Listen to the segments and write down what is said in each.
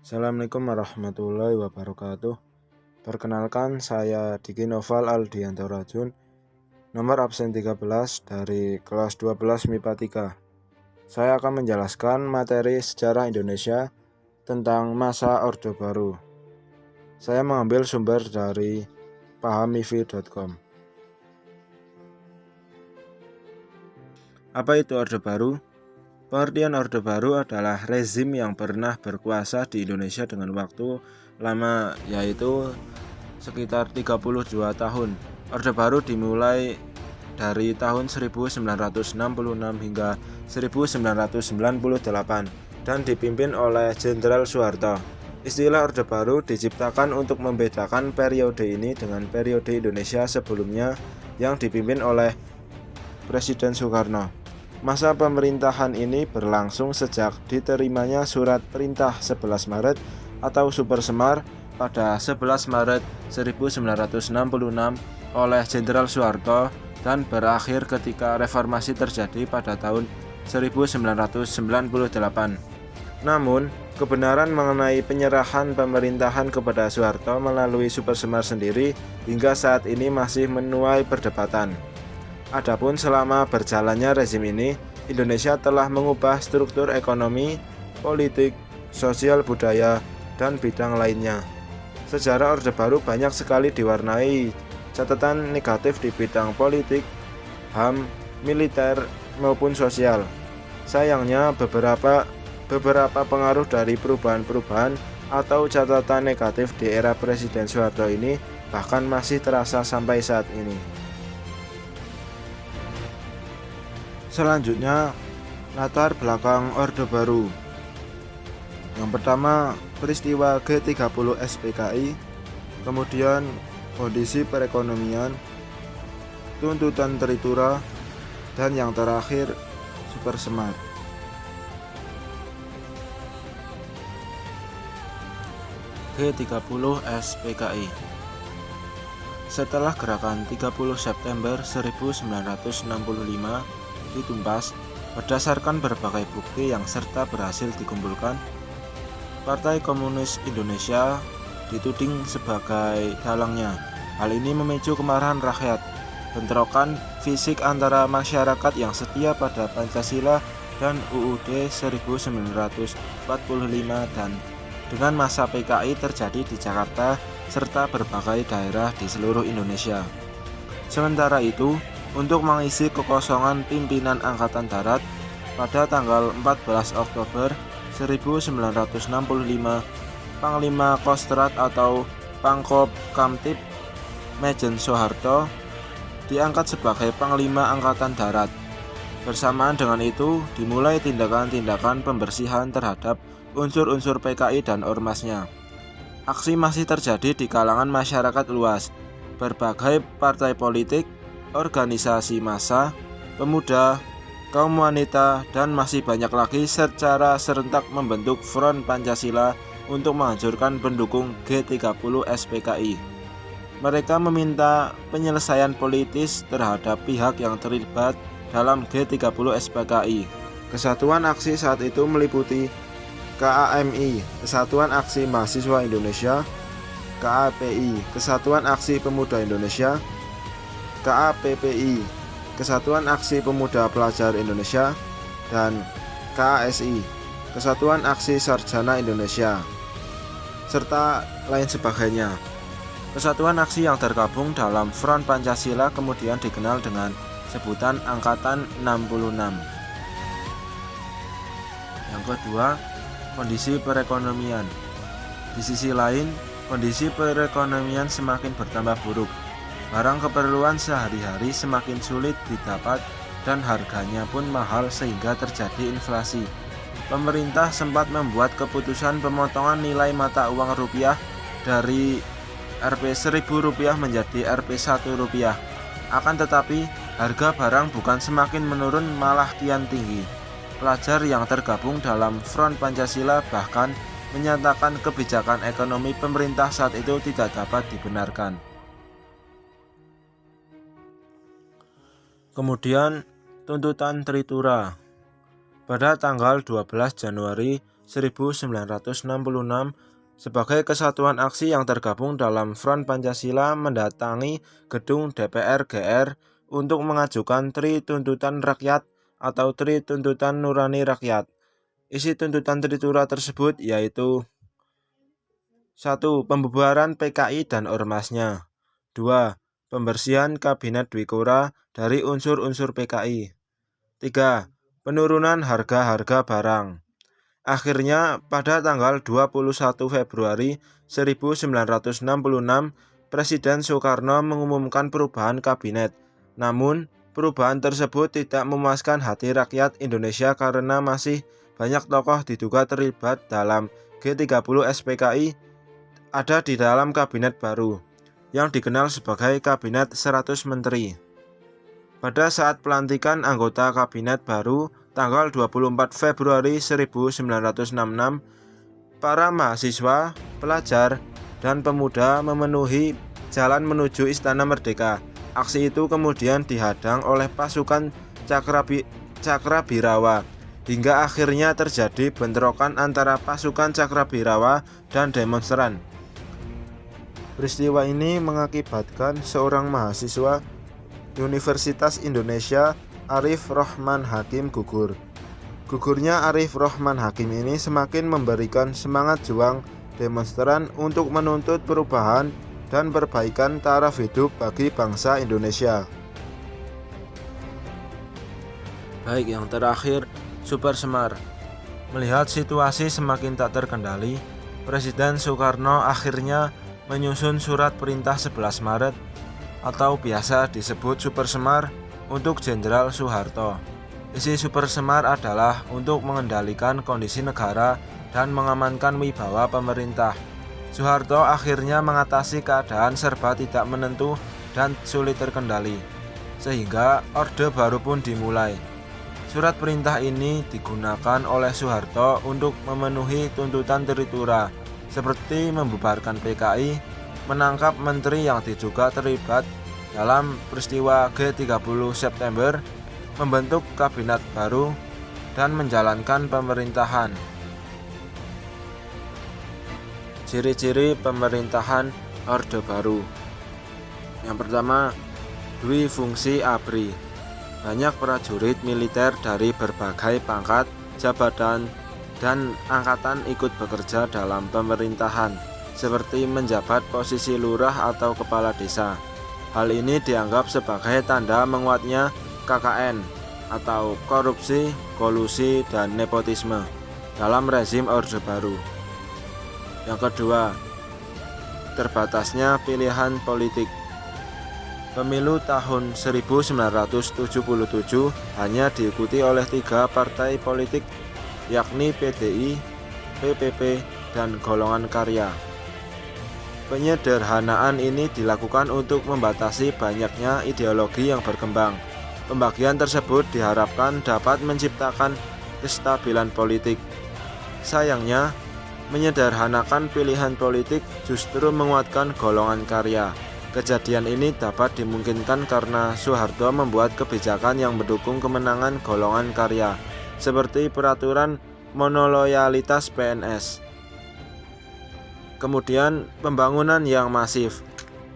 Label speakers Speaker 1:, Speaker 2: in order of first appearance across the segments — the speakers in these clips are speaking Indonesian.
Speaker 1: Assalamualaikum warahmatullahi wabarakatuh. Perkenalkan, saya Diki Noval Aldianto Rajun, nomor absen 13 dari kelas 12 MIPA 3. Saya akan menjelaskan materi sejarah Indonesia tentang masa Orde Baru. Saya mengambil sumber dari pahamivi.com. Apa itu Orde Baru? Pengertian Orde Baru adalah rezim yang pernah berkuasa di Indonesia dengan waktu lama, yaitu sekitar 32 tahun. Orde Baru dimulai dari tahun 1966 hingga 1998 dan dipimpin oleh Jenderal Soeharto. Istilah Orde Baru diciptakan untuk membedakan periode ini dengan periode Indonesia sebelumnya yang dipimpin oleh Presiden Soekarno. Masa pemerintahan ini berlangsung sejak diterimanya Surat Perintah 11 Maret atau Super Semar pada 11 Maret 1966 oleh Jenderal Soeharto dan berakhir ketika reformasi terjadi pada tahun 1998. Namun, kebenaran mengenai penyerahan pemerintahan kepada Soeharto melalui Super Semar sendiri hingga saat ini masih menuai perdebatan. Adapun selama berjalannya rezim ini, Indonesia telah mengubah struktur ekonomi, politik, sosial budaya, dan bidang lainnya. Sejarah Orde Baru banyak sekali diwarnai catatan negatif di bidang politik, HAM, militer, maupun sosial. Sayangnya beberapa pengaruh dari perubahan-perubahan atau catatan negatif di era Presiden Soeharto ini bahkan masih terasa sampai saat ini. Selanjutnya, latar belakang Orde Baru. Yang pertama, peristiwa G30 SPKI, kemudian kondisi perekonomian, tuntutan Tritura, dan yang terakhir Super Semar. G30 SPKI. Setelah gerakan 30 September 1965 ditumpas, berdasarkan berbagai bukti yang serta berhasil dikumpulkan, Partai Komunis Indonesia dituding sebagai dalangnya. Hal ini memicu kemarahan rakyat, bentrokan fisik antara masyarakat yang setia pada Pancasila dan UUD 1945 dan dengan masa PKI terjadi di Jakarta serta berbagai daerah di seluruh Indonesia. Sementara itu, untuk mengisi kekosongan pimpinan Angkatan Darat, pada tanggal 14 Oktober 1965, Panglima Kostrad atau Pangkop Kamtib Mejen Soeharto diangkat sebagai Panglima Angkatan Darat. Bersamaan dengan itu, dimulai tindakan-tindakan pembersihan terhadap unsur-unsur PKI dan ormasnya. Aksi masih terjadi di kalangan masyarakat luas. Berbagai partai politik, organisasi massa, pemuda, kaum wanita, dan masih banyak lagi secara serentak membentuk Front Pancasila untuk menghancurkan pendukung G30 SPKI. Mereka meminta penyelesaian politis terhadap pihak yang terlibat dalam G30 SPKI. Kesatuan aksi saat itu meliputi KAMI, Kesatuan Aksi Mahasiswa Indonesia, KAPI, Kesatuan Aksi Pemuda Indonesia, KAPPI, Kesatuan Aksi Pemuda Pelajar Indonesia, dan KASI, Kesatuan Aksi Sarjana Indonesia, serta lain sebagainya. Kesatuan aksi yang tergabung dalam Front Pancasila kemudian dikenal dengan sebutan Angkatan 66. Yang kedua, kondisi perekonomian. Di sisi lain, kondisi perekonomian semakin bertambah buruk. Barang keperluan sehari-hari semakin sulit didapat dan harganya pun mahal sehingga terjadi inflasi. Pemerintah sempat membuat keputusan pemotongan nilai mata uang rupiah dari Rp1.000 menjadi Rp1. Akan tetapi, harga barang bukan semakin menurun malah kian tinggi. Pelajar yang tergabung dalam Front Pancasila bahkan menyatakan kebijakan ekonomi pemerintah saat itu tidak dapat dibenarkan. Kemudian, tuntutan Tritura. Pada tanggal 12 Januari 1966 sebagai kesatuan aksi yang tergabung dalam Front Pancasila mendatangi gedung DPR GR untuk mengajukan Tri Tuntutan Rakyat atau Tri Tuntutan Nurani Rakyat. Isi tuntutan Tritura tersebut yaitu 1. Pembubaran PKI dan ormasnya. 2. Pembersihan Kabinet Dwikora dari unsur-unsur PKI. 3. Penurunan harga-harga barang. Akhirnya, pada tanggal 21 Februari 1966, Presiden Soekarno mengumumkan perubahan kabinet. Namun, perubahan tersebut tidak memuaskan hati rakyat Indonesia karena masih banyak tokoh diduga terlibat dalam G30 SPKI ada di dalam kabinet baru, yang dikenal sebagai Kabinet 100 Menteri. Pada saat pelantikan anggota kabinet baru, tanggal 24 Februari 1966, para mahasiswa, pelajar, dan pemuda memenuhi jalan menuju Istana Merdeka. Aksi itu kemudian dihadang oleh pasukan Cakrabirawa, hingga akhirnya terjadi bentrokan antara pasukan Cakrabirawa dan demonstran. Peristiwa ini mengakibatkan seorang mahasiswa Universitas Indonesia, Arif Rohman Hakim, gugur. Gugurnya Arif Rohman Hakim ini semakin memberikan semangat juang demonstran untuk menuntut perubahan dan perbaikan taraf hidup bagi bangsa Indonesia. Baik, yang terakhir, Super Semar. Melihat situasi semakin tak terkendali, Presiden Soekarno akhirnya menyusun surat perintah 11 Maret atau biasa disebut Super Semar untuk Jenderal Soeharto. Isi Super Semar adalah untuk mengendalikan kondisi negara dan mengamankan wibawa pemerintah. Soeharto akhirnya mengatasi keadaan serba tidak menentu dan sulit terkendali, sehingga Orde Baru pun dimulai. Surat perintah ini digunakan oleh Soeharto untuk memenuhi tuntutan Tritura, seperti membubarkan PKI, menangkap menteri yang diduga terlibat dalam peristiwa G30 September, membentuk kabinet baru, dan menjalankan pemerintahan. Ciri-ciri pemerintahan Orde Baru. Yang pertama, dwi fungsi ABRI. Banyak prajurit militer dari berbagai pangkat, jabatan, dan angkatan ikut bekerja dalam pemerintahan, seperti menjabat posisi lurah atau kepala desa. Hal ini dianggap sebagai tanda menguatnya KKN atau korupsi, kolusi, dan nepotisme dalam rezim Orde Baru. Yang kedua, terbatasnya pilihan politik. Pemilu tahun 1977 hanya diikuti oleh 3 partai politik, yakni PDI, PPP, dan Golongan Karya. Penyederhanaan ini dilakukan untuk membatasi banyaknya ideologi yang berkembang. Pembagian tersebut diharapkan dapat menciptakan kestabilan politik. Sayangnya, menyederhanakan pilihan politik justru menguatkan golongan karya. Kejadian ini dapat dimungkinkan karena Soeharto membuat kebijakan yang mendukung kemenangan golongan karya, seperti peraturan monoloyalitas PNS. Kemudian, pembangunan yang masif.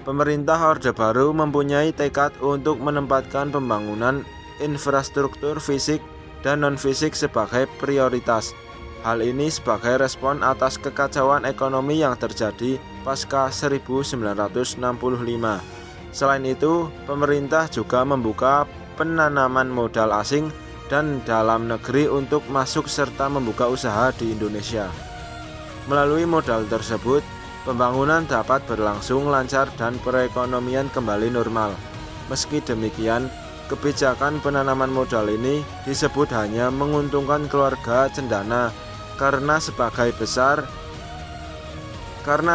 Speaker 1: Pemerintah Orde Baru mempunyai tekad untuk menempatkan pembangunan infrastruktur fisik dan non-fisik sebagai prioritas. Hal ini sebagai respon atas kekacauan ekonomi yang terjadi pasca 1965. Selain itu, pemerintah juga membuka penanaman modal asing dan dalam negeri untuk masuk serta membuka usaha di Indonesia. Melalui modal tersebut, pembangunan dapat berlangsung lancar dan perekonomian kembali normal. Meski demikian, kebijakan penanaman modal ini disebut hanya menguntungkan keluarga cendana karena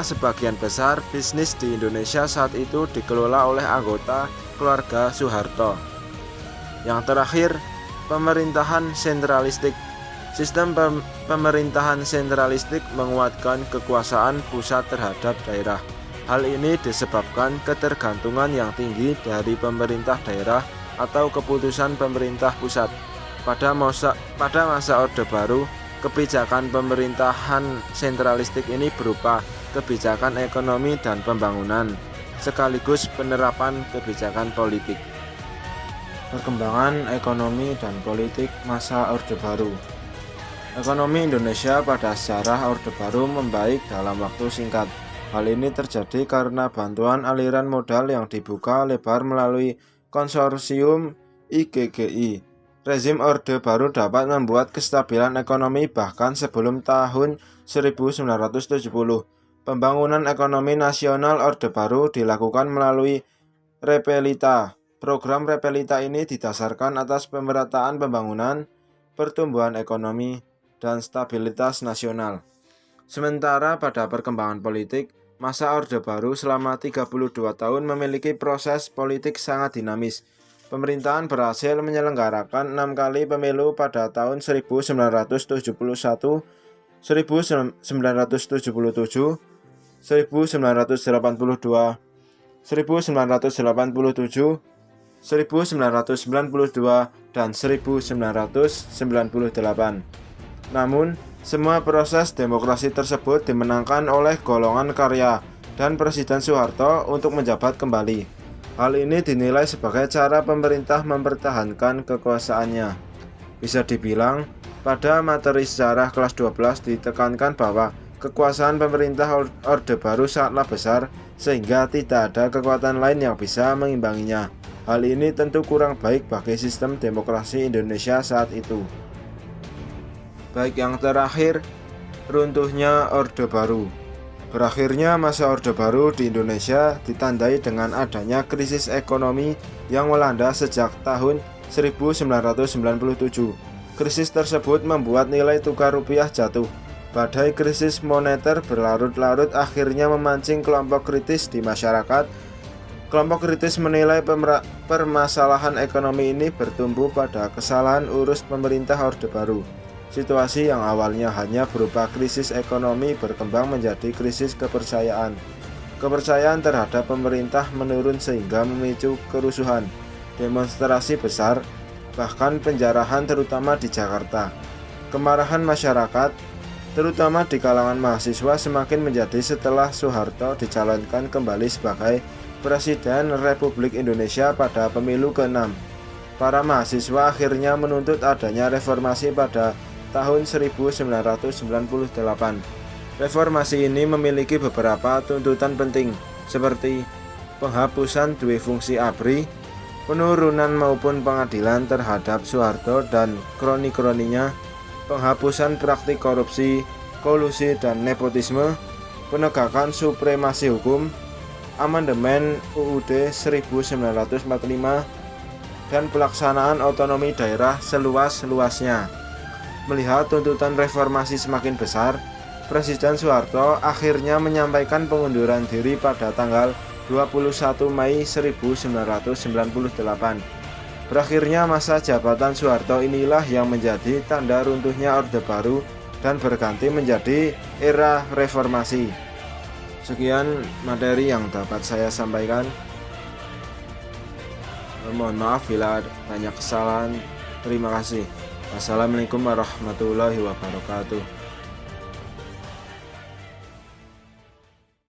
Speaker 1: sebagian besar bisnis di Indonesia saat itu dikelola oleh anggota keluarga Soeharto. Yang terakhir, pemerintahan sentralistik. Sistem pemerintahan sentralistik menguatkan kekuasaan pusat terhadap daerah. Hal ini disebabkan ketergantungan yang tinggi dari pemerintah daerah atau keputusan pemerintah pusat. Pada masa Orde Baru, Kebijakan pemerintahan sentralistik ini berupa kebijakan ekonomi dan pembangunan, sekaligus penerapan kebijakan politik. Perkembangan ekonomi dan politik masa Orde Baru. Ekonomi Indonesia pada sejarah Orde Baru membaik dalam waktu singkat. Hal ini terjadi karena bantuan aliran modal yang dibuka lebar melalui konsorsium IGGI. Rezim Orde Baru dapat membuat kestabilan ekonomi bahkan sebelum tahun 1970. Pembangunan ekonomi nasional Orde Baru dilakukan melalui Repelita. Program Repelita ini didasarkan atas pemerataan pembangunan, pertumbuhan ekonomi, dan stabilitas nasional. Sementara pada perkembangan politik, masa Orde Baru selama 32 tahun memiliki proses politik sangat dinamis. Pemerintahan berhasil menyelenggarakan 6 kali pemilu pada tahun 1971, 1977, 1982, 1987, 1992, 1992, dan 1998. Namun, semua proses demokrasi tersebut dimenangkan oleh golongan karya dan Presiden Soeharto untuk menjabat kembali. Hal ini dinilai sebagai cara pemerintah mempertahankan kekuasaannya. Bisa dibilang, pada materi sejarah kelas 12 ditekankan bahwa kekuasaan pemerintah Orde Baru sangatlah besar sehingga tidak ada kekuatan lain yang bisa mengimbanginya. Hal ini tentu kurang baik bagi sistem demokrasi Indonesia saat itu. Baik, yang terakhir, runtuhnya Orde Baru. Berakhirnya masa Orde Baru di Indonesia ditandai dengan adanya krisis ekonomi yang melanda sejak tahun 1997. Krisis tersebut membuat nilai tukar rupiah jatuh. Badai krisis moneter berlarut-larut akhirnya memancing kelompok kritis di masyarakat. Kelompok kritis menilai permasalahan ekonomi ini bertumbuh pada kesalahan urus pemerintah Orde Baru. Situasi yang awalnya hanya berupa krisis ekonomi berkembang menjadi krisis kepercayaan. Kepercayaan terhadap pemerintah menurun sehingga memicu kerusuhan, demonstrasi besar, bahkan penjarahan terutama di Jakarta. Kemarahan masyarakat, terutama di kalangan mahasiswa, semakin menjadi setelah Soeharto dicalonkan kembali sebagai Presiden Republik Indonesia pada pemilu ke-6. Para mahasiswa akhirnya menuntut adanya reformasi pada tahun 1998. Reformasi ini memiliki beberapa tuntutan penting, seperti penghapusan dua fungsi ABRI, penurunan maupun pengadilan terhadap Soeharto dan kroni-kroninya, penghapusan praktik korupsi, kolusi dan nepotisme, penegakan supremasi hukum, amandemen UUD 1945, dan pelaksanaan otonomi daerah seluas-luasnya. Melihat tuntutan reformasi semakin besar, Presiden Soeharto akhirnya menyampaikan pengunduran diri pada tanggal 21 Mei 1998. Berakhirnya masa jabatan Soeharto inilah yang menjadi tanda runtuhnya Orde Baru dan berganti menjadi era reformasi. Sekian materi yang dapat saya sampaikan. Mohon maaf bila banyak kesalahan. Terima kasih. Wassalamualaikum warahmatullahi wabarakatuh.